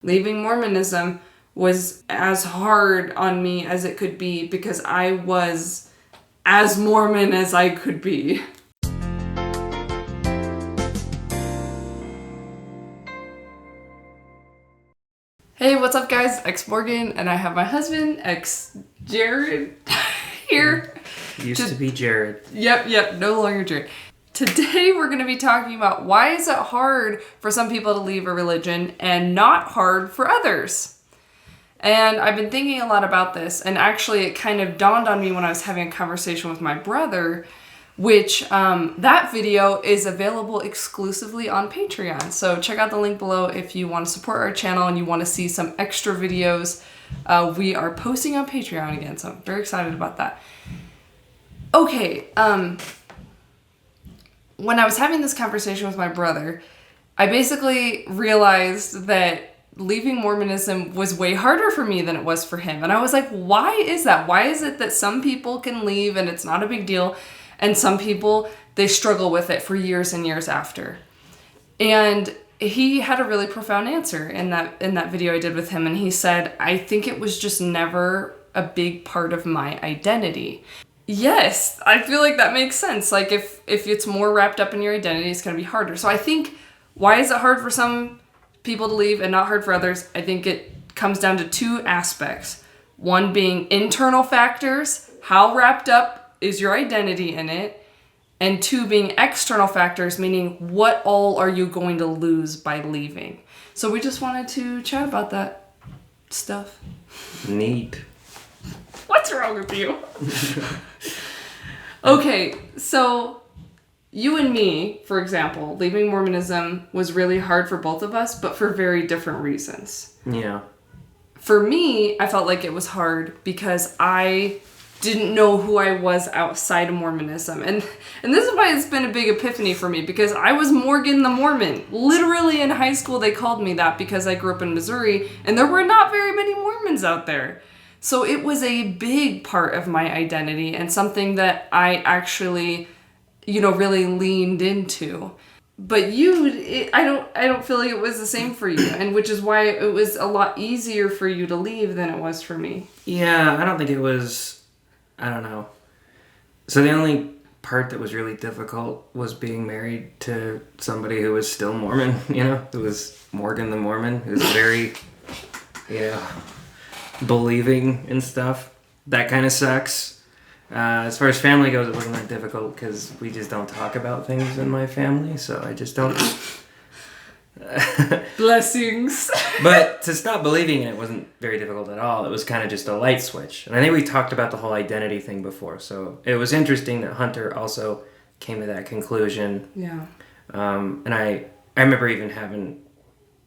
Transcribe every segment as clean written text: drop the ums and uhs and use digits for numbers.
Leaving Mormonism was as hard on me as it could be because I was as Mormon as I could be. Hey, what's up guys? Ex-Morgan, and I have my husband, ex-Jared, here. Used to be Jared. Yep, no longer Jared. Today we're going to be talking about why is it hard for some people to leave a religion and not hard for others. And I've been thinking a lot about this, and actually it kind of dawned on me when I was having a conversation with my brother, which that video is available exclusively on Patreon. So check out the link below if you want to support our channel and you want to see some extra videos. We are posting on Patreon again, so I'm very excited about that. Okay, when I was having this conversation with my brother, I basically realized that leaving Mormonism was way harder for me than it was for him. And I was like, why is that? Why is it that some people can leave and it's not a big deal, and some people, they struggle with it for years and years after? And he had a really profound answer in that video I did with him. And he said, I think it was just never a big part of my identity. Yes, I feel like that makes sense. Like if it's more wrapped up in your identity, it's going to be harder. So I think, why is it hard for some people to leave and not hard for others? I think it comes down to two aspects. One being internal factors, how wrapped up is your identity in it? And two being external factors, meaning what all are you going to lose by leaving? So we just wanted to chat about that stuff. Neat. What's wrong with you? Okay, so you and me, for example, leaving Mormonism was really hard for both of us, but for very different reasons. Yeah. For me, I felt like it was hard because I didn't know who I was outside of Mormonism. And this is why it's been a big epiphany for me, because I was Morgan the Mormon. Literally in high school, they called me that because I grew up in Missouri, and there were not very many Mormons out there. So it was a big part of my identity and something that I actually, really leaned into. But I don't feel like it was the same for you, and which is why it was a lot easier for you to leave than it was for me. Yeah, I don't think it was, I don't know. So the only part that was really difficult was being married to somebody who was still Mormon, who was Morgan the Mormon, who was very, believing and stuff. That kind of sucks. As far as family goes, it wasn't that difficult because we just don't talk about things in my family, so I just don't. Blessings. But to stop believing in it wasn't very difficult at all. It was kind of just a light switch. And I think we talked about the whole identity thing before, so it was interesting that Hunter also came to that conclusion. Yeah. And I remember even having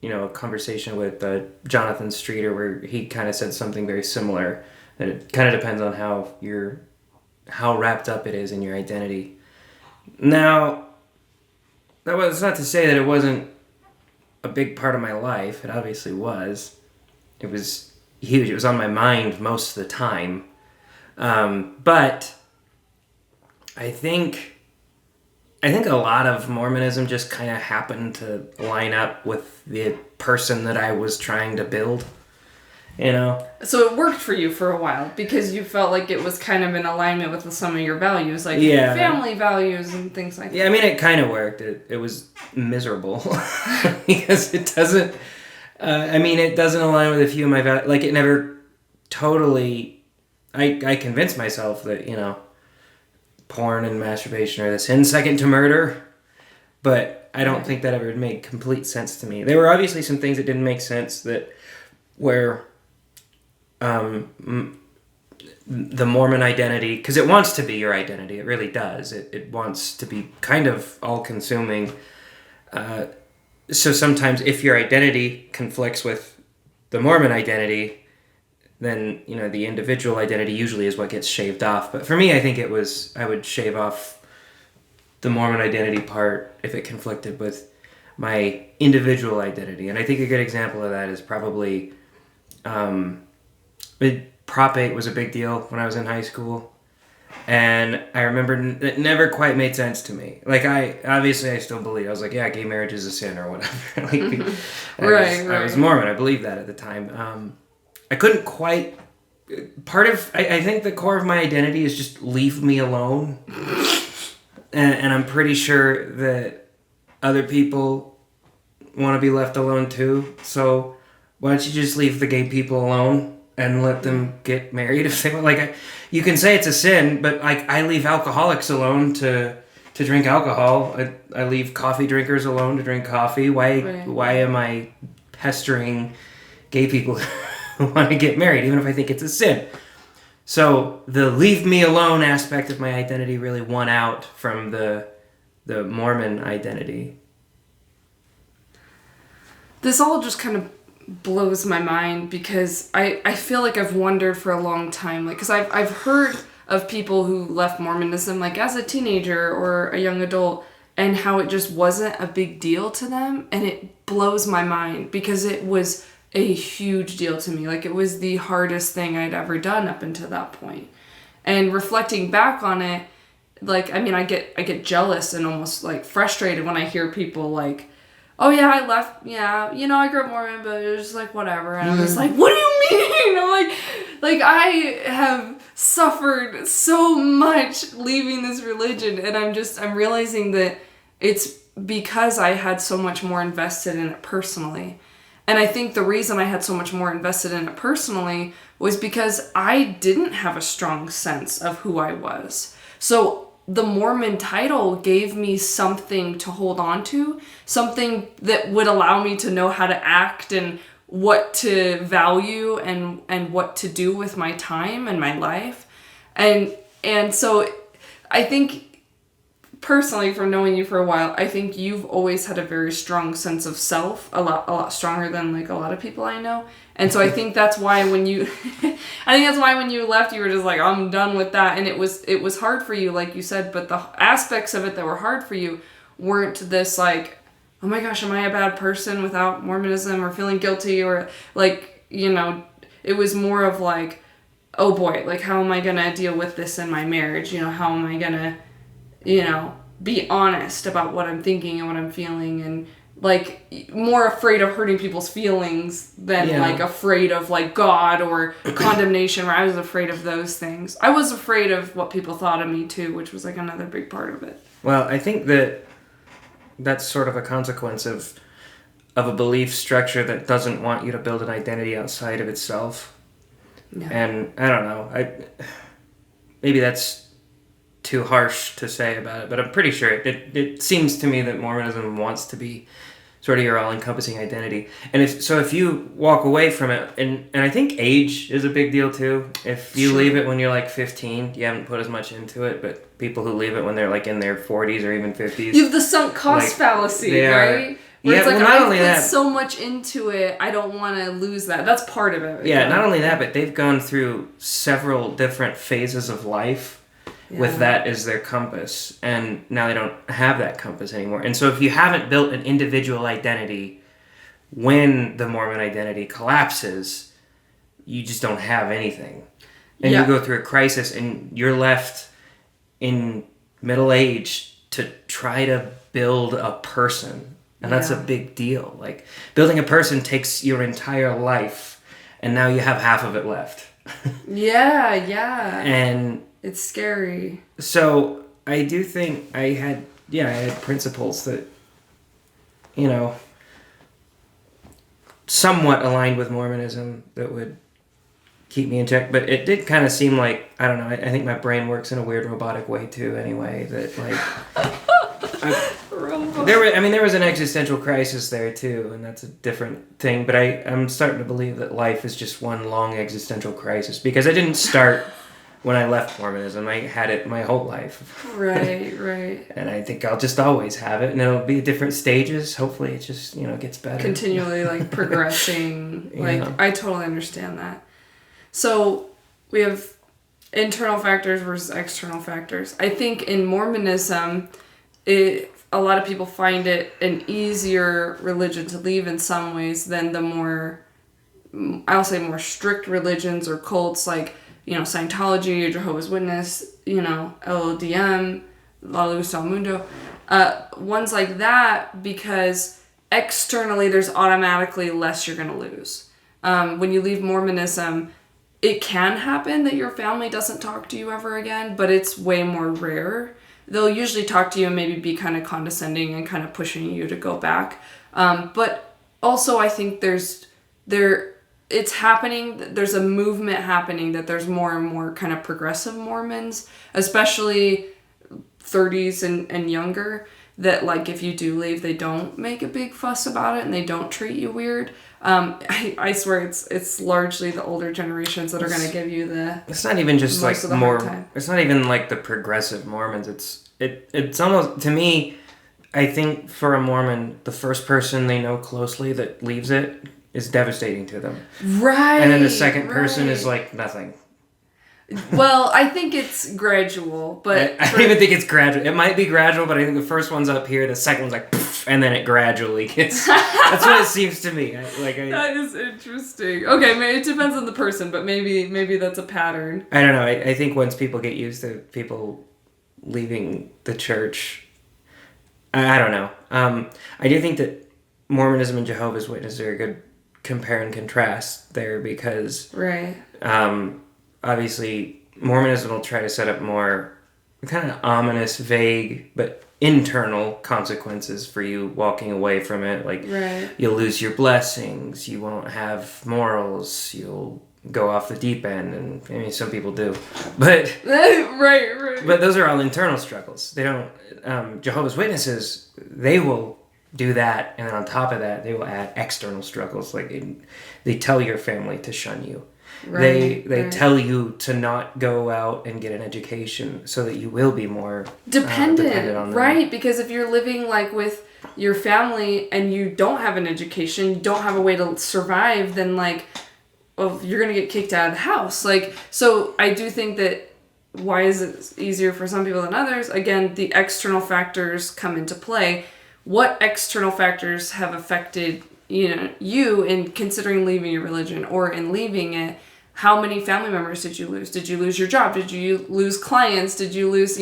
a conversation with Jonathan Streeter where he kind of said something very similar, that it kind of depends on how wrapped up it is in your identity. Now, that was not to say that it wasn't a big part of my life. It obviously was. It was huge. It was on my mind most of the time. But I think a lot of Mormonism just kind of happened to line up with the person that I was trying to build, So it worked for you for a while because you felt like it was kind of in alignment with some of your values, like family values and things like that. Yeah, I mean, it kind of worked. It was miserable because it doesn't, it doesn't align with a few of my values. Like, it never totally, I convinced myself that, porn and masturbation are the sin second to murder, but I don't think that ever made complete sense to me. There were obviously some things that didn't make sense where the Mormon identity, because it wants to be your identity, it really does. It wants to be kind of all-consuming. So sometimes if your identity conflicts with the Mormon identity, then, the individual identity usually is what gets shaved off. But for me, I think I would shave off the Mormon identity part if it conflicted with my individual identity. And I think a good example of that is probably, Prop 8 was a big deal when I was in high school. And I remember it never quite made sense to me. Like, I still believe. I was like, yeah, gay marriage is a sin or whatever. Like, I was Mormon. I believed that at the time. I couldn't quite. I think the core of my identity is just leave me alone. And I'm pretty sure that other people want to be left alone too. So why don't you just leave the gay people alone and let them get married if they want? Like, you can say it's a sin, but like, I leave alcoholics alone to drink alcohol. I leave coffee drinkers alone to drink coffee. Why am I pestering gay people who want to get married, even if I think it's a sin? So the leave me alone aspect of my identity really won out from the Mormon identity. This all just kind of blows my mind because I feel like I've wondered for a long time, like, because I've heard of people who left Mormonism like as a teenager or a young adult, and how it just wasn't a big deal to them, and it blows my mind because it was a huge deal to me. Like, it was the hardest thing I'd ever done up until that point. And reflecting back on it, like, I mean, I get jealous and almost like frustrated when I hear people like, oh yeah, I left, yeah, you know, I grew up Mormon, but it was just like whatever. And I'm just like, what do you mean? I'm like I have suffered so much leaving this religion, and I'm realizing that it's because I had so much more invested in it personally. And I think the reason I had so much more invested in it personally was because I didn't have a strong sense of who I was. So the Mormon title gave me something to hold on to, something that would allow me to know how to act and what to value and what to do with my time and my life. And so I think, personally, from knowing you for a while, I think you've always had a very strong sense of self, a lot stronger than like a lot of people I know. And so I think that's why when you left, you were just like, I'm done with that. And it was hard for you, like you said, but the aspects of it that were hard for you weren't this like, oh my gosh, am I a bad person without Mormonism, or feeling guilty, or like, you know, it was more of like, oh boy, like, how am I going to deal with this in my marriage? You know, how am I going to, you know, be honest about what I'm thinking and what I'm feeling, and like more afraid of hurting people's feelings than like afraid of like God or condemnation, where I was afraid of those things. I was afraid of what people thought of me too, which was like another big part of it. Well, I think that's sort of a consequence of a belief structure that doesn't want you to build an identity outside of itself. Yeah. And I don't know, maybe that's too harsh to say about it, but I'm pretty sure it seems to me that Mormonism wants to be sort of your all-encompassing identity. And if you walk away from it, and I think age is a big deal too. If you leave it when you're like 15, you haven't put as much into it, but people who leave it when they're like in their 40s or even 50s. You have the sunk cost fallacy, right? Where it's like, I put so much into it, I don't want to lose that. That's part of it. Yeah, not only that, but they've gone through several different phases of life with that as their compass, and now they don't have that compass anymore. And so if you haven't built an individual identity when the Mormon identity collapses, you just don't have anything. And you go through a crisis, and you're left in middle age to try to build a person. And that's a big deal. Like, building a person takes your entire life, and now you have half of it left. Yeah. And it's scary. So I do think I had principles that, you know, somewhat aligned with Mormonism that would keep me in check. But it did kind of seem like, I don't know, I think my brain works in a weird robotic way too anyway, that like... there was an existential crisis there too, and that's a different thing. But I'm starting to believe that life is just one long existential crisis, because I didn't start... when I left Mormonism, I had it my whole life. Right. And I think I'll just always have it, and it'll be different stages. Hopefully it just, you know, gets better. Continually, like, progressing. Like, I totally understand that. So, we have internal factors versus external factors. I think in Mormonism, a lot of people find it an easier religion to leave in some ways than the more, I'll say, more strict religions or cults, like, you know, Scientology or Jehovah's Witness. LODM, La Luz del Mundo, ones like that, because externally there's automatically less you're going to lose. When you leave Mormonism, it can happen that your family doesn't talk to you ever again, but it's way more rare. They'll usually talk to you and maybe be kind of condescending and kind of pushing you to go back. But also I think it's happening, there's a movement happening that there's more and more kind of progressive Mormons, especially 30s and younger, that like if you do leave, they don't make a big fuss about it and they don't treat you weird. I swear it's largely the older generations that are going to give you it's not even just like more, time. It's not even like the progressive Mormons. It's almost, to me, I think for a Mormon, the first person they know closely that leaves it is devastating to them. Right. And then the second person is like nothing. Well, I think it's gradual, but I don't even think it's gradual. It might be gradual, but I think the first one's up here, the second one's like, poof, and then it gradually gets. That's what it seems to me. That is interesting. Okay, maybe it depends on the person, but maybe that's a pattern. I don't know. I think once people get used to people leaving the church, I don't know. I do think that Mormonism and Jehovah's Witnesses are a good compare and contrast there, because right. Obviously, Mormonism will try to set up more kind of ominous, vague, but internal consequences for you walking away from it. Like, right. You'll lose your blessings, you won't have morals, you'll go off the deep end, and I mean, some people do. But right. But those are all internal struggles. They don't, Jehovah's Witnesses, they will do that, and then on top of that, they will add external struggles. Like, they tell your family to shun you. Right, they tell you to not go out and get an education so that you will be more dependent on them. Right, because if you're living like with your family and you don't have an education, you don't have a way to survive, then like, well, you're going to get kicked out of the house. Like, so I do think that why is it easier for some people than others? Again, the external factors come into play. What external factors have affected you in considering leaving your religion or in leaving it? How many family members did you lose? Did you lose your job? Did you lose clients? Did you lose,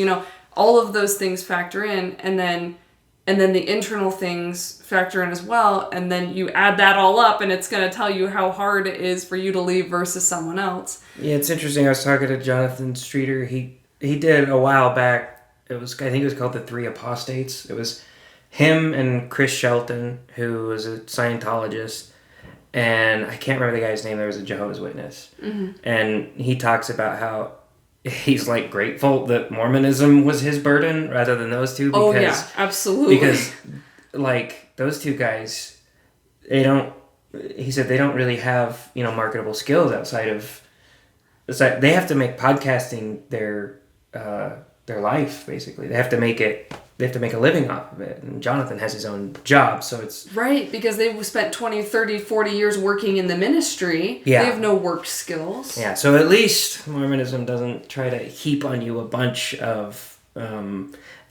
all of those things factor in, and then the internal things factor in as well, and then you add that all up and it's going to tell you how hard it is for you to leave versus someone else. Yeah, it's interesting. I was talking to Jonathan Streeter. He did a while back. I think it was called The Three Apostates. It was him and Chris Shelton, who was a Scientologist, and I can't remember the guy's name. There was a Jehovah's Witness. Mm-hmm. And he talks about how he's like grateful that Mormonism was his burden rather than those two. Because, oh yeah, absolutely. Because like those two guys, he said they don't really have, marketable skills outside of, they have to make podcasting their life, basically. They have to make a living off of it. And Jonathan has his own job, so it's... Right, because they've spent 20, 30, 40 years working in the ministry. Yeah. They have no work skills. Yeah, so at least Mormonism doesn't try to heap on you a bunch of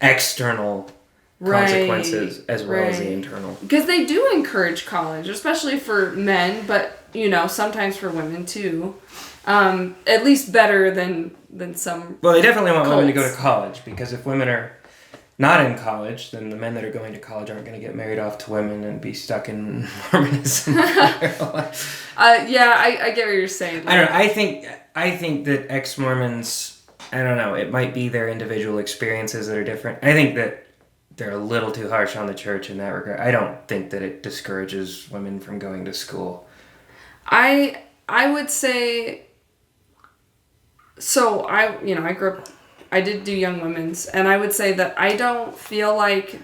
external consequences as well as the internal. Because they do encourage college, especially for men, but, sometimes for women too. At least better than some... Well, they definitely want women to go to college, because if women are not in college, then the men that are going to college aren't going to get married off to women and be stuck in Mormonism. Yeah, I get what you're saying. I don't know. I think that ex-Mormons, I don't know, it might be their individual experiences that are different. I think that they're a little too harsh on the church in that regard. I don't think that it discourages women from going to school. I would say, so I grew up, I did do Young Women's, and I would say that I don't feel like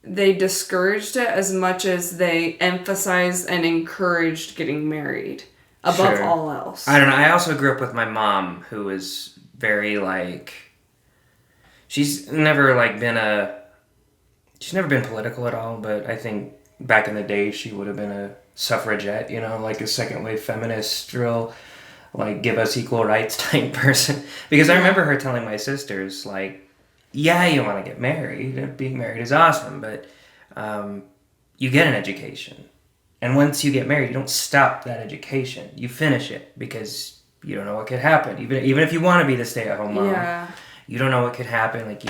they discouraged it as much as they emphasized and encouraged getting married above all else. I don't know. I also grew up with my mom, who was very she's never been political at all, but I think back in the day she would have been a suffragette, like a second wave feminist, real give us equal rights type person. Because I remember her telling my sisters, yeah, you want to get married. Being married is awesome, but you get an education. And once you get married, you don't stop that education. You finish it, because you don't know what could happen, even if you want to be the stay-at-home mom. Yeah. you don't know what could happen. Like,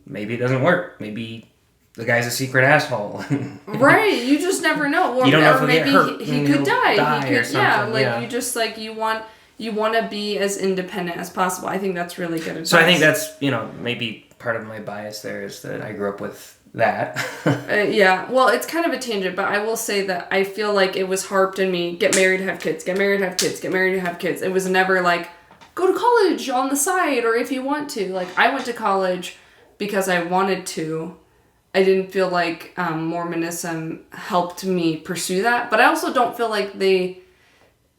maybe it doesn't work. Maybe the guy's a secret asshole. Right, you just never know. Or, you don't know if maybe he could die. He could, yeah, like, you just, like, you want to be as independent as possible. I think that's really good advice. So I think that's, maybe part of my bias there is that I grew up with that. Yeah, well, it's kind of a tangent, but I will say that I feel like it was harped in me, get married, have kids, get married, have kids, get married, have kids. It was never like, go to college on the side, or if you want to. Like, I went to college because I wanted to. I didn't feel like Mormonism helped me pursue that, but I also don't feel like they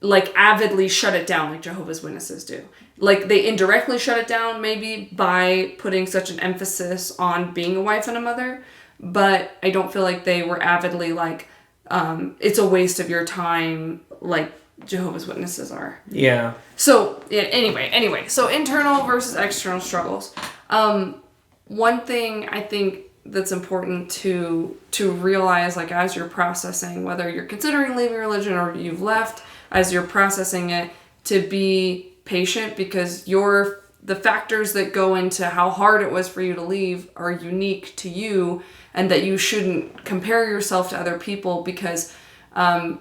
like avidly shut it down like Jehovah's Witnesses do. Like, they indirectly shut it down maybe by putting such an emphasis on being a wife and a mother, but I don't feel like they were avidly like, it's a waste of your time like Jehovah's Witnesses are. Yeah. So, yeah, anyway, so internal versus external struggles. One thing I think that's important to realize, like, as you're processing, whether you're considering leaving religion or you've left, as you're processing it, to be patient, because the factors that go into how hard it was for you to leave are unique to you, and that you shouldn't compare yourself to other people, because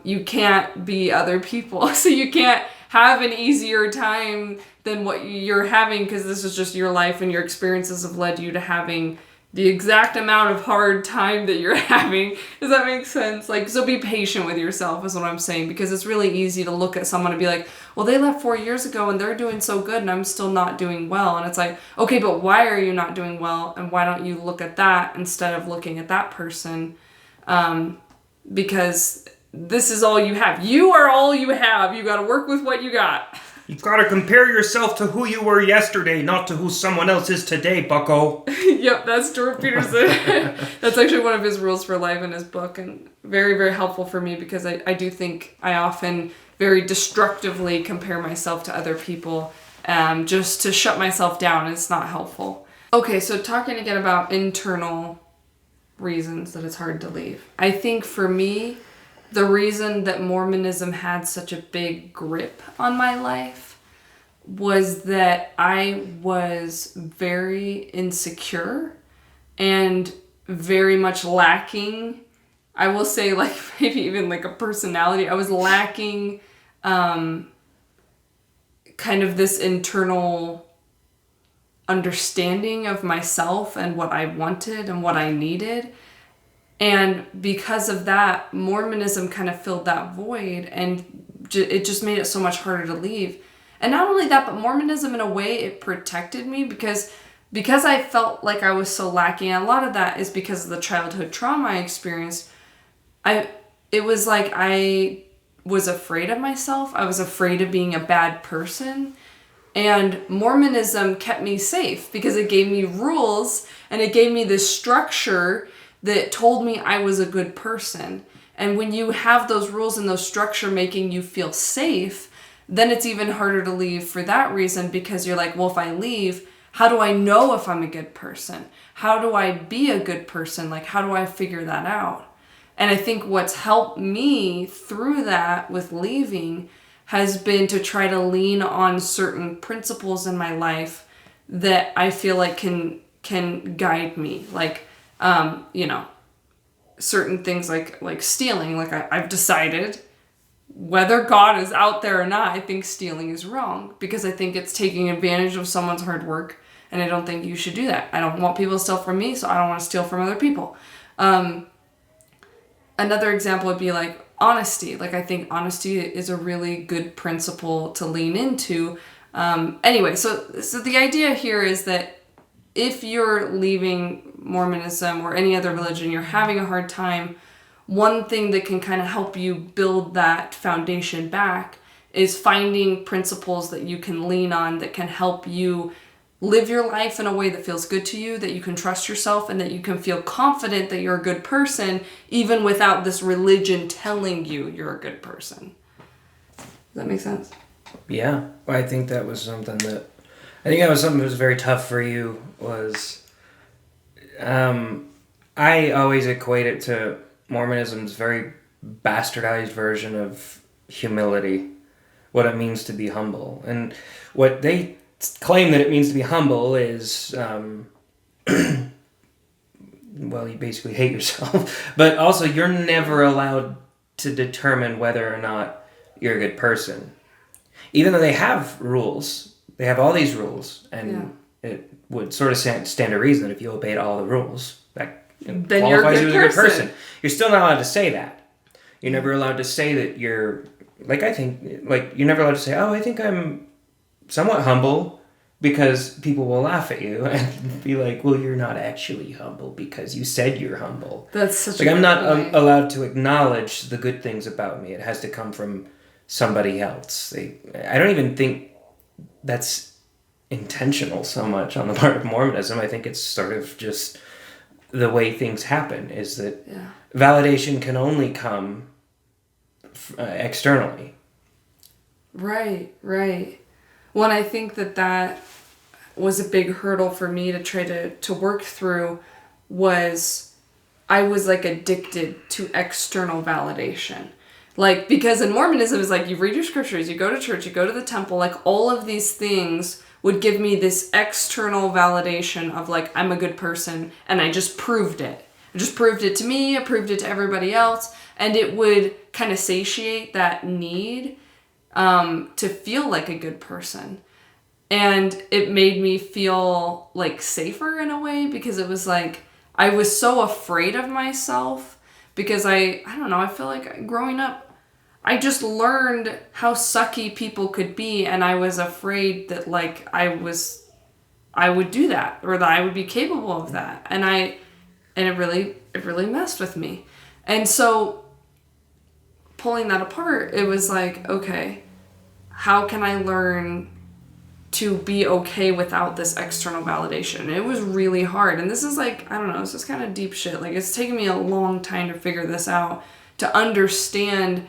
you can't be other people. So you can't have an easier time than what you're having, because this is just your life, and your experiences have led you to having the exact amount of hard time that you're having. Does that make sense? Like, so be patient with yourself is what I'm saying, because it's really easy to look at someone and be like, well, they left 4 years ago and they're doing so good and I'm still not doing well. And it's like, okay, but why are you not doing well? And why don't you look at that instead of looking at that person? Because this is all you have. You are all you have. You got to work with what you got. You've got to compare yourself to who you were yesterday, not to who someone else is today, bucko. Yep, that's Jordan Peterson. That's actually one of his rules for life in his book, and very, very helpful for me, because I do think I often very destructively compare myself to other people just to shut myself down. It's not helpful. Okay, so talking again about internal reasons that it's hard to leave. I think for me, the reason that Mormonism had such a big grip on my life was that I was very insecure and very much lacking, I will say, like, maybe even like a personality. I was lacking kind of this internal understanding of myself and what I wanted and what I needed. And because of that, Mormonism kind of filled that void, and it just made it so much harder to leave. And not only that, but Mormonism, in a way, it protected me, because I felt like I was so lacking. And a lot of that is because of the childhood trauma I experienced. It was like I was afraid of myself. I was afraid of being a bad person. And Mormonism kept me safe, because it gave me rules and it gave me this structure that told me I was a good person. And when you have those rules and those structure making you feel safe, then it's even harder to leave for that reason, because you're like, well, if I leave, how do I know if I'm a good person? How do I be a good person? Like, how do I figure that out? And I think what's helped me through that with leaving has been to try to lean on certain principles in my life that I feel like can guide me. Like, certain things like stealing. Like, I've decided, whether God is out there or not, I think stealing is wrong, because I think it's taking advantage of someone's hard work, and I don't think you should do that. I don't want people to steal from me, so I don't want to steal from other people. Another example would be like honesty. Like, I think honesty is a really good principle to lean into. Anyway, so the idea here is that if you're leaving Mormonism or any other religion, you're having a hard time, one thing that can kind of help you build that foundation back is finding principles that you can lean on, that can help you live your life in a way that feels good to you, that you can trust yourself, and that you can feel confident that you're a good person, even without this religion telling you you're a good person. Does that make sense? Yeah, I think that was something that was very tough for you. Was I always equate it to Mormonism's very bastardized version of humility, what it means to be humble. And what they claim that it means to be humble is, well, you basically hate yourself. But also, you're never allowed to determine whether or not you're a good person. Even though they have rules, they have all these rules, and it would sort of stand to reason that if you obeyed all the rules, that then qualifies you're you as a good person. You're still not allowed to say that. You're never allowed to say that you're, like, I think, like, you're never allowed to say, oh, I think I'm somewhat humble, because people will laugh at you and be like, well, you're not actually humble because you said you're humble. That's such like, I'm not allowed to acknowledge the good things about me. It has to come from somebody else. I don't even think that's intentional so much on the part of Mormonism. I think it's sort of just the way things happen, is that validation can only come externally. Right. Well, and I think that was a big hurdle for me to try to work through. Was I was like addicted to external validation. Like, because in Mormonism is like, you read your scriptures, you go to church, you go to the temple, like all of these things would give me this external validation of like, I'm a good person, and I just proved it. I just proved it to me, I proved it to everybody else, and it would kind of satiate that need to feel like a good person. And it made me feel like safer in a way, because it was like, I was so afraid of myself, because I don't know, I feel like growing up, I just learned how sucky people could be, and I was afraid that like I would do that, or that I would be capable of that. And it really messed with me. And so pulling that apart, it was like, okay, how can I learn to be okay without this external validation? It was really hard. And this is like, I don't know, this is kind of deep shit. Like, it's taken me a long time to figure this out, to understand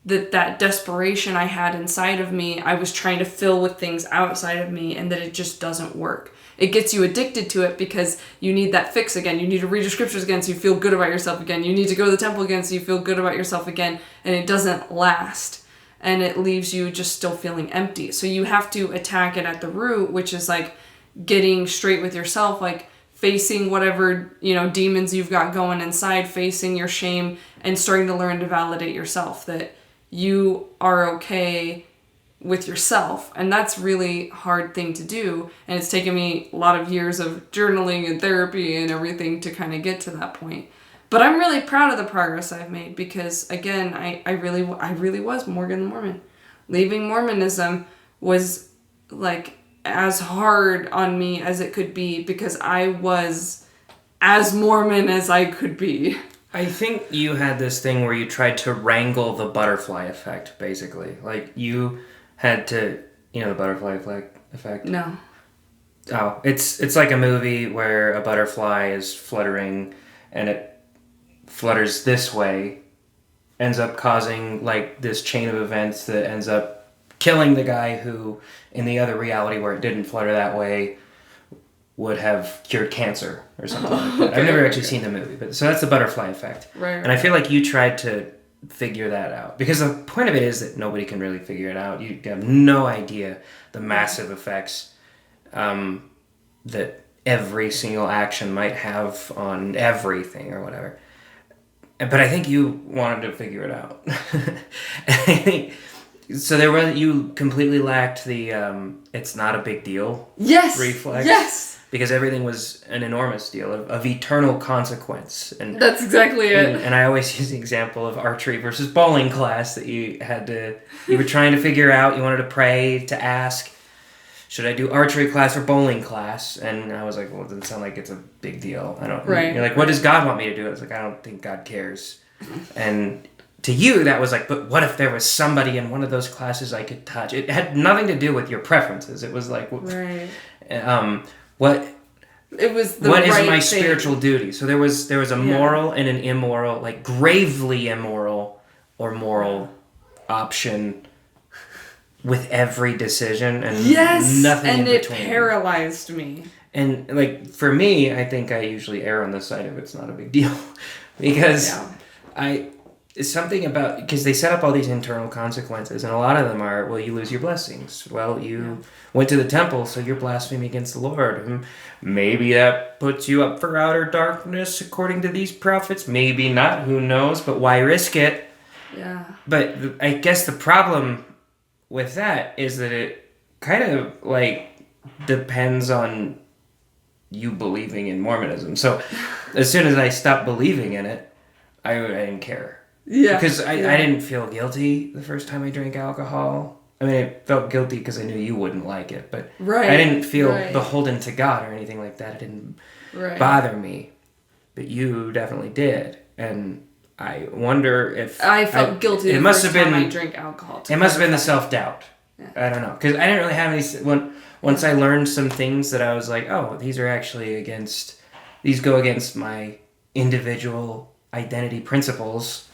that desperation I had inside of me, I was trying to fill with things outside of me, and that it just doesn't work. It gets you addicted to it because you need that fix again. You need to read your scriptures again so you feel good about yourself again. You need to go to the temple again so you feel good about yourself again. And it doesn't last. And it leaves you just still feeling empty. So you have to attack it at the root, which is like getting straight with yourself, like facing whatever, demons you've got going inside, facing your shame, and starting to learn to validate yourself, that you are okay with yourself. And that's really hard thing to do. And it's taken me a lot of years of journaling and therapy and everything to kind of get to that point. But I'm really proud of the progress I've made, because again, I really was Morgan the Mormon. Leaving Mormonism was like as hard on me as it could be, because I was as Mormon as I could be. I think you had this thing where you tried to wrangle the butterfly effect, basically. Like, you had to, the butterfly effect? No. Oh, it's like a movie where a butterfly is fluttering, and it flutters this way, ends up causing like this chain of events that ends up killing the guy who, in the other reality where it didn't flutter that way, would have cured cancer or something like that. I've never actually seen the movie, but so that's the butterfly effect. Right. And I feel like you tried to figure that out, because the point of it is that nobody can really figure it out. You have no idea the massive effects that every single action might have on everything or whatever. But I think you wanted to figure it out. I think so. You completely lacked the "it's not a big deal" reflex. Yes. Because everything was an enormous deal of eternal consequence. And that's exactly it. And I always use the example of archery versus bowling class that you were trying to figure out. You wanted to pray, to ask, should I do archery class or bowling class? And I was like, well, it doesn't sound like it's a big deal. I don't. Right. You're like, what does God want me to do? I was like, I don't think God cares. And to you, that was like, but what if there was somebody in one of those classes I could touch? It had nothing to do with your preferences. It was like, right. What it was the what right is my thing. spiritual duty? So there was a moral and an immoral, like gravely immoral or moral option with every decision, and nothing in between. And it paralyzed me. And like, for me, I think I usually err on the side of it's not a big deal, because it's something about, because they set up all these internal consequences, and a lot of them are, well, you lose your blessings. Well, you went to the temple, so you're blaspheming against the Lord. Maybe that puts you up for outer darkness, according to these prophets. Maybe not. Who knows? But why risk it? Yeah. But I guess the problem with that is that it kind of like depends on you believing in Mormonism. So as soon as I stopped believing in it, I didn't care. Yeah. Because I didn't feel guilty the first time I drank alcohol. I mean, I felt guilty because I knew you wouldn't like it, but I didn't feel beholden to God or anything like that. It didn't bother me. But you definitely did. And I wonder if... I felt guilty the first time I drank alcohol. It must have been the self-doubt. Yeah. I don't know. Because I didn't really have any... Once I learned some things that I was like, oh, these are actually against... These go against my individual identity principles...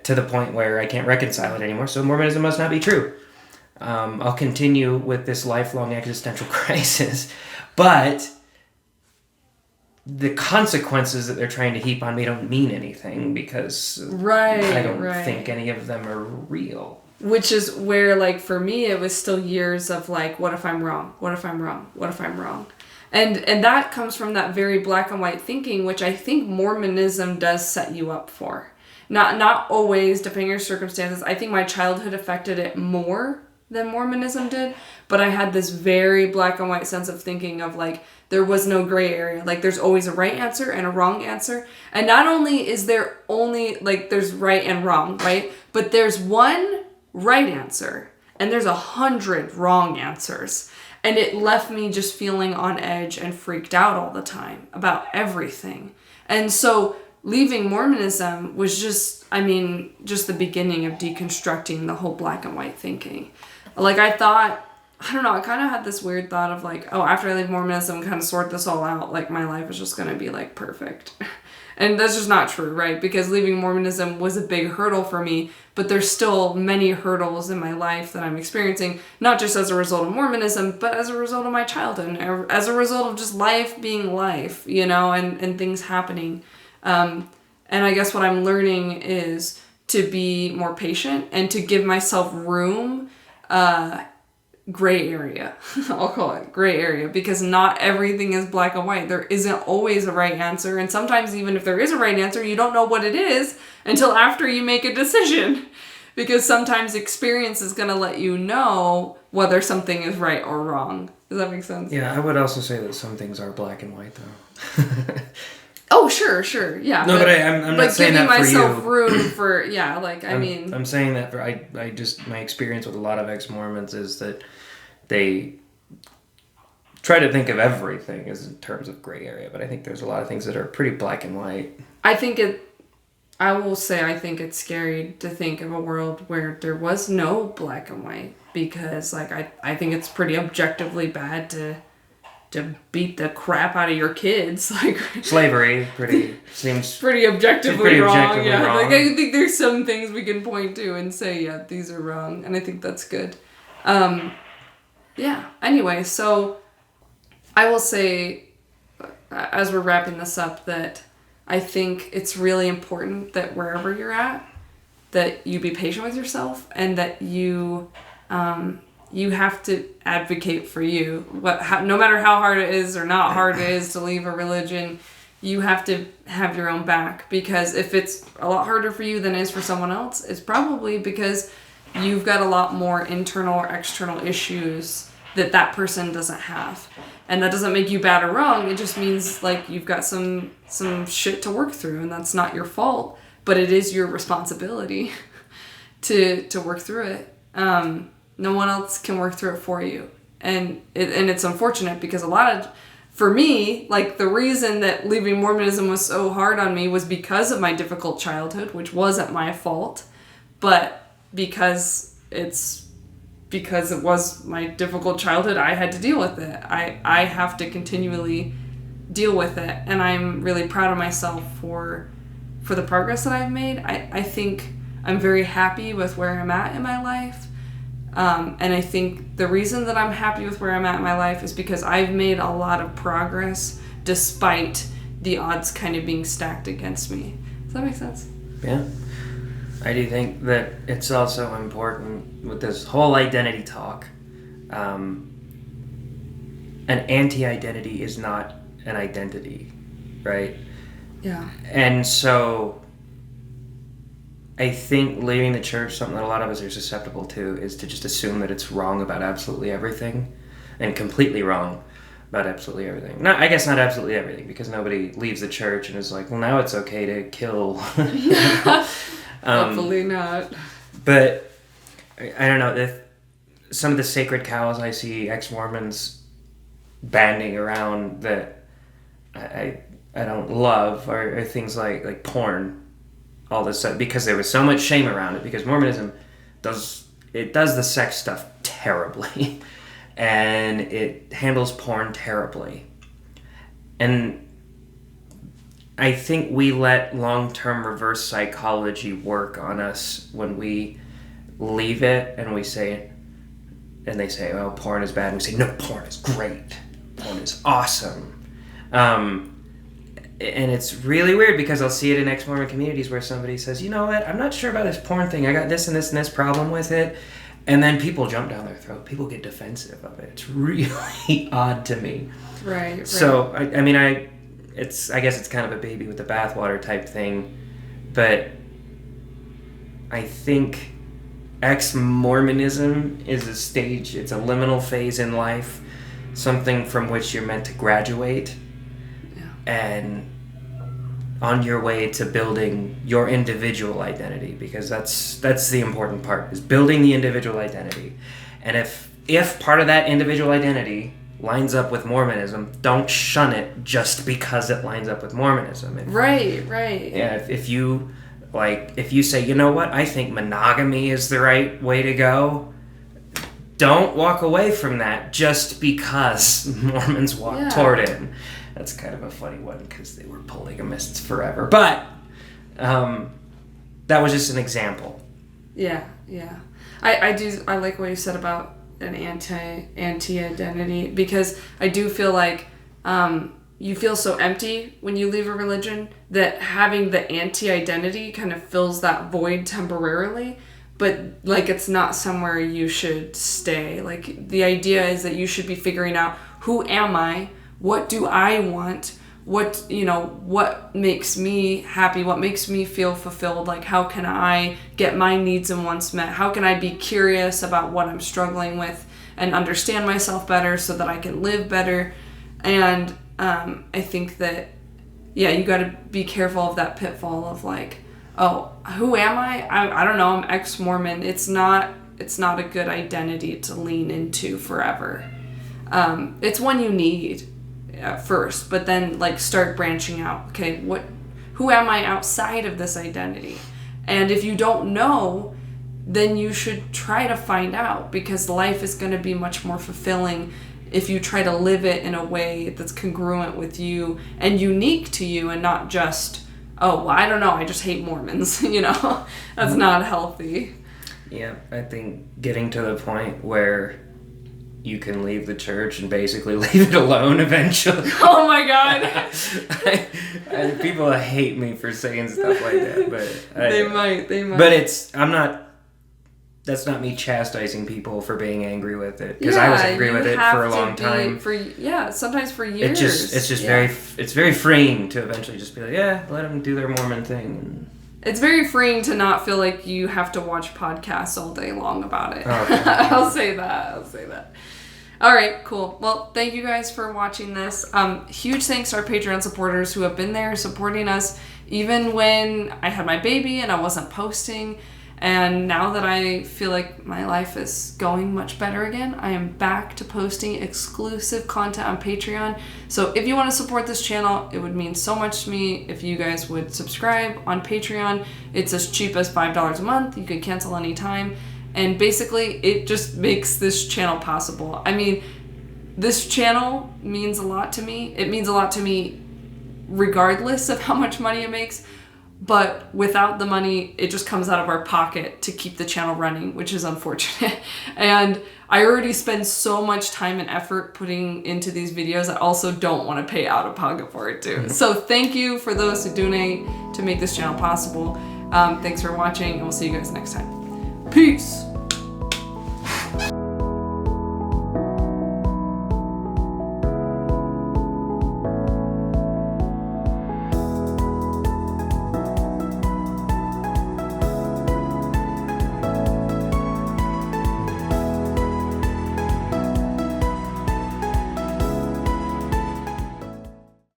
to the point where I can't reconcile it anymore, so Mormonism must not be true. I'll continue with this lifelong existential crisis, but the consequences that they're trying to heap on me don't mean anything because I don't think any of them are real. Which is where, like, for me, it was still years of, like, what if I'm wrong? What if I'm wrong? What if I'm wrong? And that comes from that very black and white thinking, which I think Mormonism does set you up for. Not always, depending on your circumstances. I think my childhood affected it more than Mormonism did, but I had this very black and white sense of thinking of, like, there was no gray area. Like, there's always a right answer and a wrong answer. And not only is there only, like, there's right and wrong, right? But there's one right answer and there's 100 wrong answers. And it left me just feeling on edge and freaked out all the time about everything. And so... leaving Mormonism was just the beginning of deconstructing the whole black and white thinking. Like, I thought, I don't know, I kind of had this weird thought of, like, oh, after I leave Mormonism, kind of sort this all out, like, my life is just going to be, like, perfect. And that's just not true, right? Because leaving Mormonism was a big hurdle for me, but there's still many hurdles in my life that I'm experiencing, not just as a result of Mormonism, but as a result of my childhood, or as a result of just life being life, you know, and things happening. And I guess what I'm learning is to be more patient and to give myself room, gray area. I'll call it gray area, because not everything is black and white. There isn't always a right answer. And sometimes even if there is a right answer, you don't know what it is until after you make a decision, because sometimes experience is going to let you know whether something is right or wrong. Does that make sense? Yeah, I would also say that some things are black and white, though. Oh, sure, yeah. No, but I'm not saying that for you. Giving myself room for, yeah, like, I'm saying that for, I just, my experience with a lot of ex-Mormons is that they try to think of everything as in terms of gray area, but I think there's a lot of things that are pretty black and white. I think it's scary to think of a world where there was no black and white, because, like, I think it's pretty objectively bad to beat the crap out of your kids. Like, slavery seems pretty objectively wrong. Yeah, like, I think there's some things we can point to and say, yeah, these are wrong, and I think that's good. Yeah. Anyway, so I will say, as we're wrapping this up, that I think it's really important that wherever you're at, that you be patient with yourself, and that you have to advocate for you. No matter how hard it is or not hard it is to leave a religion, you have to have your own back. Because if it's a lot harder for you than it is for someone else, it's probably because you've got a lot more internal or external issues that person doesn't have. And that doesn't make you bad or wrong. It just means, like, you've got some shit to work through, and that's not your fault, but it is your responsibility to work through it. No one else can work through it for you. And it's unfortunate, because for me, like, the reason that leaving Mormonism was so hard on me was because of my difficult childhood, which wasn't my fault, but because it was my difficult childhood, I had to deal with it. I have to continually deal with it, and I'm really proud of myself for the progress that I've made. I think I'm very happy with where I'm at in my life. And I think the reason that I'm happy with where I'm at in my life is because I've made a lot of progress despite the odds kind of being stacked against me. Does that make sense? Yeah. I do think that it's also important with this whole identity talk. An anti-identity is not an identity, right? Yeah. And so I think leaving the church, something that a lot of us are susceptible to, is to just assume that it's wrong about absolutely everything and completely wrong about absolutely everything. Not, I guess not absolutely everything, because nobody leaves the church and is like, well, now it's okay to kill. Hopefully not. But I don't know, some of the sacred cows I see ex-Mormons banding around that I don't love are things like porn, all this stuff, because there was so much shame around it, because Mormonism does the sex stuff terribly and it handles porn terribly. And I think we let long-term reverse psychology work on us when we leave it and we say, and they say, oh, porn is bad. And we say, no, porn is great. Porn is awesome. And it's really weird, because I'll see it in ex-Mormon communities where somebody says, you know what, I'm not sure about this porn thing. I got this and this and this problem with it. And then people jump down their throat. People get defensive of it. It's really odd to me. Right. So, I guess it's kind of a baby with the bathwater type thing. But I think ex-Mormonism is a stage, it's a liminal phase in life, something from which you're meant to graduate. And on your way to building your individual identity, because that's the important part, is building the individual identity. And if part of that individual identity lines up with Mormonism, don't shun it just because it lines up with Mormonism. Right. Yeah, if you say, you know what, I think monogamy is the right way to go, don't walk away from that just because Mormons walk toward it. That's kind of a funny one, because they were polygamists forever. But that was just an example. Yeah. I like what you said about an anti-identity, because I do feel like you feel so empty when you leave a religion that having the anti-identity kind of fills that void temporarily. But, like, it's not somewhere you should stay. Like, the idea is that you should be figuring out, who am I? What do I want? What makes me happy? What makes me feel fulfilled? Like, how can I get my needs and wants met? How can I be curious about what I'm struggling with and understand myself better so that I can live better? And I think that, you got to be careful of that pitfall of, like, oh, who am I? I don't know. I'm ex-Mormon. It's not a good identity to lean into forever. It's one you need at first, but then, like, start branching out. Okay, who am I outside of this identity? And if you don't know, then you should try to find out, because life is going to be much more fulfilling if you try to live it in a way that's congruent with you and unique to you, and not just, oh, well, I don't know, I just hate Mormons. That's not healthy. Yeah, I think getting to the point where you can leave the church and basically leave it alone eventually. Oh my God. People hate me for saying stuff like that, but they might. But that's not me chastising people for being angry with it, because I was angry with it for a long time. Sometimes for years. It's just very freeing to eventually just be like, let them do their Mormon thing. It's very freeing to not feel like you have to watch podcasts all day long about it. Okay. I'll say that. All right, cool. Well, thank you guys for watching this. Huge thanks to our Patreon supporters who have been there supporting us even when I had my baby and I wasn't posting. And now that I feel like my life is going much better again, I am back to posting exclusive content on Patreon. So if you want to support this channel, it would mean so much to me if you guys would subscribe on Patreon. It's as cheap as $5 a month. You can cancel anytime. And basically, it just makes this channel possible. I mean, this channel means a lot to me. It means a lot to me regardless of how much money it makes. But without the money, it just comes out of our pocket to keep the channel running, which is unfortunate. And I already spend so much time and effort putting into these videos. I also don't want to pay out of pocket for it too. So thank you for those who donate to make this channel possible. Thanks for watching, and we'll see you guys next time. Peace!